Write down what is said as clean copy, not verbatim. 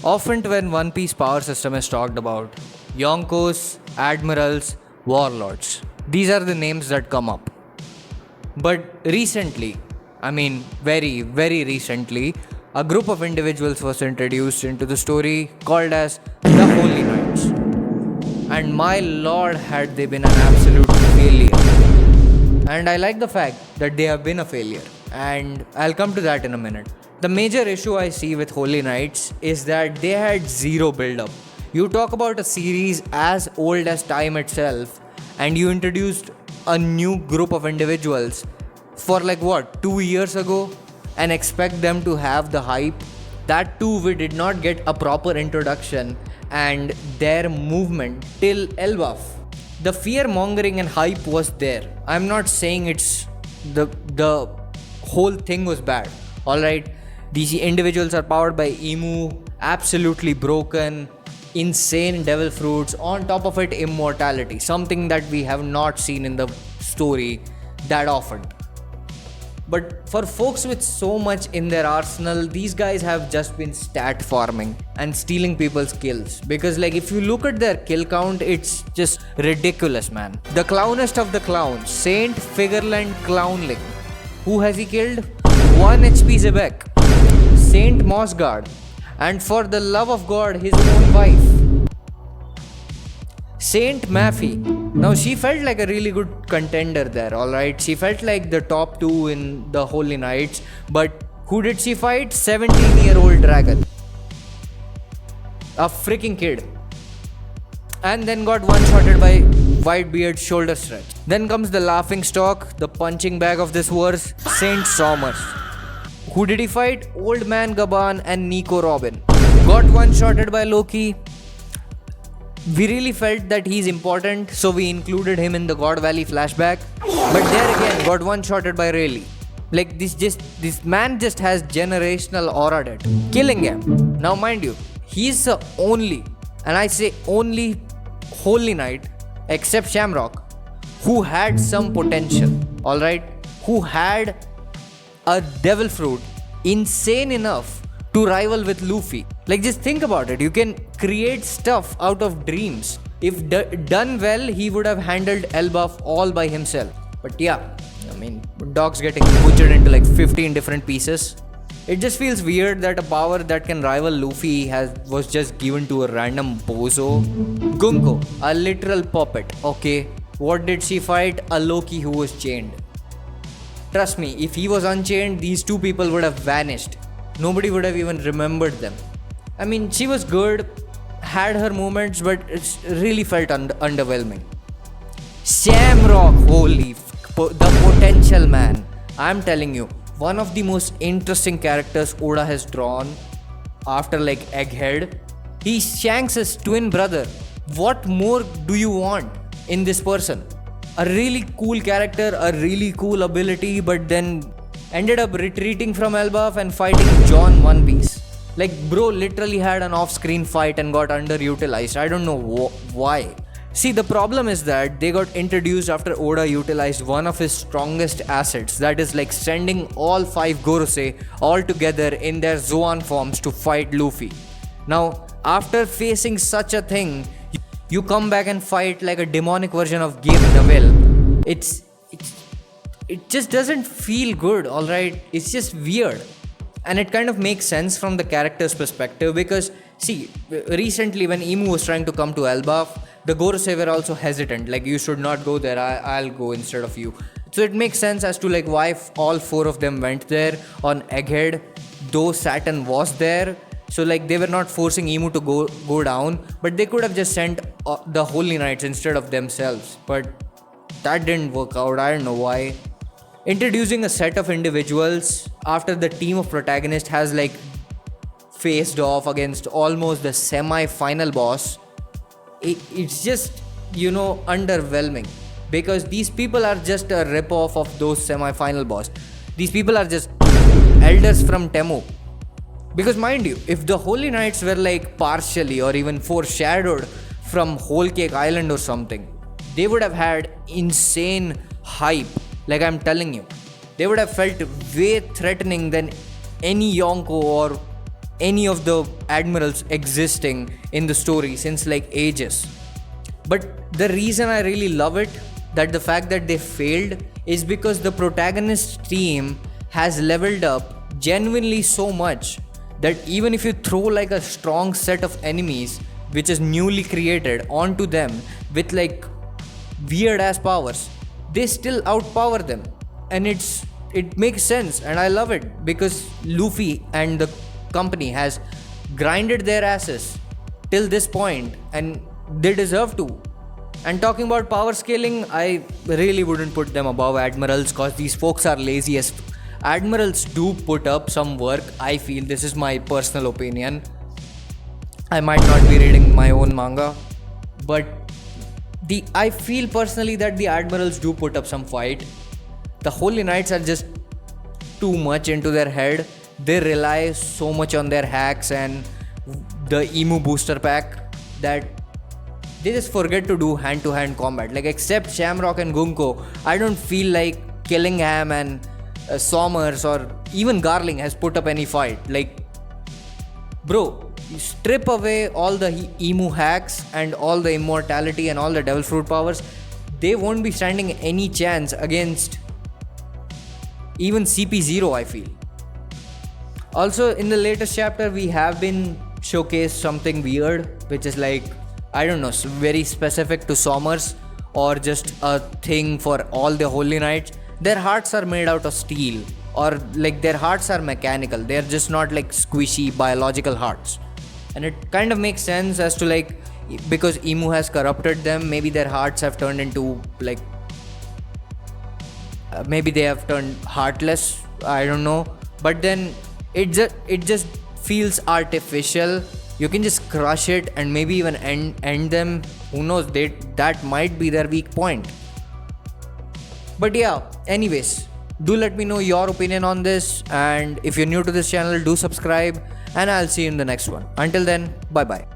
Often, when One Piece power system is talked about, Yonkos, admirals, warlords, these are the names that come up. But recently, very recently, a group of individuals was introduced into the story called as the Holy Knights. And my lord, had they been an absolute failure. And I like the fact that they have been a failure. And I'll come to that in a minute. The major issue I see with Holy Knights is that they had zero build up. You talk about a series as old as time itself, and you introduced a new group of individuals for like what, 2 years ago, and expect them to have the hype. That too, we did not get a proper introduction and their movement till Elbaf. The fear mongering and hype was there. I'm not saying it's the whole thing was bad. Alright, these individuals are powered by Emu, absolutely broken, insane devil fruits, on top of it immortality, something that we have not seen in the story that often. But for folks with so much in their arsenal, these guys have just been stat farming and stealing people's kills. Because like if you look at their kill count, it's just ridiculous, man. The clownest of the clowns, Saint Figurland Clownling. Who has he killed? 1 HP Zebek. Saint Mossguard. And for the love of God, his own wife. Saint Maffy. Now she felt like a really good contender there, alright? She felt like the top 2 in the Holy Knights. But who did she fight? 17-year-old dragon. A freaking kid. And then got one-shotted by Whitebeard's shoulder stretch. Then comes the laughing stock, the punching bag of this verse, Saint Somers. Who did he fight? Old Man Gaban and Nico Robin. Got one-shotted by Loki. We really felt that he's important, so we included him in the God Valley flashback. But there again, got one-shotted by Rayleigh. Like this man just has generational aura debt. Killing him. Now mind you, he's the only, and I say only, Holy Knight, except Shamrock, who had some potential. Alright? Who had a devil fruit insane enough to rival with Luffy. Like just think about it. You can create stuff out of dreams. If done well, he would have handled Elbaf all by himself. But yeah, dog's getting butchered into like 15 different pieces. It just feels weird that a power that can rival Luffy was just given to a random bozo. Gunko, a literal puppet. Okay, what did she fight? A Loki who was chained. Trust me, if he was unchained, these two people would have vanished. Nobody would have even remembered them. She was good, had her moments, but it really felt underwhelming. Shamrock, the potential man. I'm telling you, one of the most interesting characters Oda has drawn after like Egghead. He's Shanks' twin brother. What more do you want in this person? A really cool character, a really cool ability, but then ended up retreating from Elbaf and fighting John One Piece. Like bro literally had an off-screen fight and got underutilized. I don't know why. See, the problem is that they got introduced after Oda utilized one of his strongest assets, that is like sending all 5 Gorosei all together in their Zoan forms to fight Luffy. Now, after facing such a thing, you come back and fight like a demonic version of Gabe Neville. It just doesn't feel good, alright? It's just weird. And it kind of makes sense from the character's perspective because, see, recently when Emu was trying to come to Elbaf, the Gorosei were also hesitant. Like, you should not go there, I'll go instead of you. So it makes sense as to like why all 4 of them went there on Egghead, though Saturn was there. So like they were not forcing Emu to go down, but they could have just sent the Holy Knights instead of themselves. But that didn't work out, I don't know why. Introducing a set of individuals after the team of protagonists has like faced off against almost the semi-final boss, it's just, underwhelming. Because these people are just a rip-off of those semi-final boss. These people are just elders from Temu. Because mind you, if the Holy Knights were like partially or even foreshadowed from Whole Cake Island or something, they would have had insane hype. Like I'm telling you, they would have felt way threatening than any Yonko or any of the admirals existing in the story since like ages. But the reason I really love it, that the fact that they failed, is because the protagonist team has leveled up genuinely so much that even if you throw like a strong set of enemies which is newly created onto them with like weird ass powers, they still outpower them. And it makes sense, and I love it because Luffy and the company has grinded their asses till this point, and they deserve to. And talking about power scaling, I really wouldn't put them above admirals because these folks are lazy as admirals do put up some work. I feel, this is my personal opinion, I might not be reading my own manga, but I feel personally that the admirals do put up some fight. The Holy Knights are just too much into their head. They rely so much on their hacks and the emu booster pack that they just forget to do hand-to-hand combat. Like, except Shamrock and Gunko, I don't feel like Killingham and Somers or even Garling has put up any fight. Like, bro, you strip away all the emu hacks and all the immortality and all the devil fruit powers, they won't be standing any chance against even CP0, I feel. Also, in the latest chapter, we have been showcased something weird, which is like, I don't know, very specific to Somers or just a thing for all the Holy Knights. Their hearts are made out of steel, or like their hearts are mechanical. They're just not like squishy biological hearts. And it kind of makes sense as to like, because Emu has corrupted them, maybe their hearts have turned into like, maybe they have turned heartless, I don't know. But then it just feels artificial. You can just crush it and maybe even end them. Who knows, that might be their weak point. But yeah, anyways, do let me know your opinion on this, and if you're new to this channel, do subscribe, and I'll see you in the next one. Until then, bye bye.